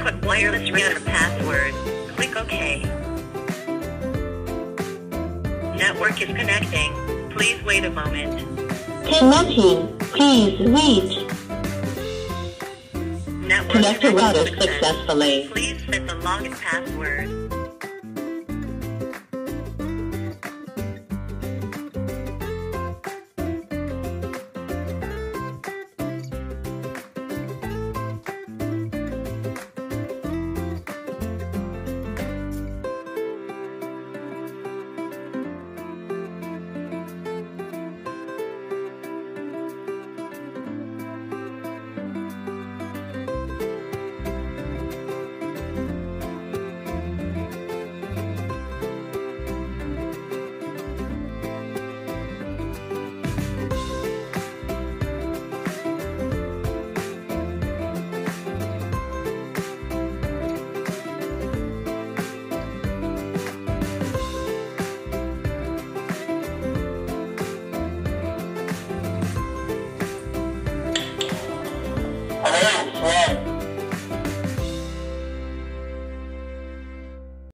Input wireless router password. Click OK. Network is connecting. Please wait a moment. Connecting. Please wait. Network Connector routed connection successfully. Please set the login password.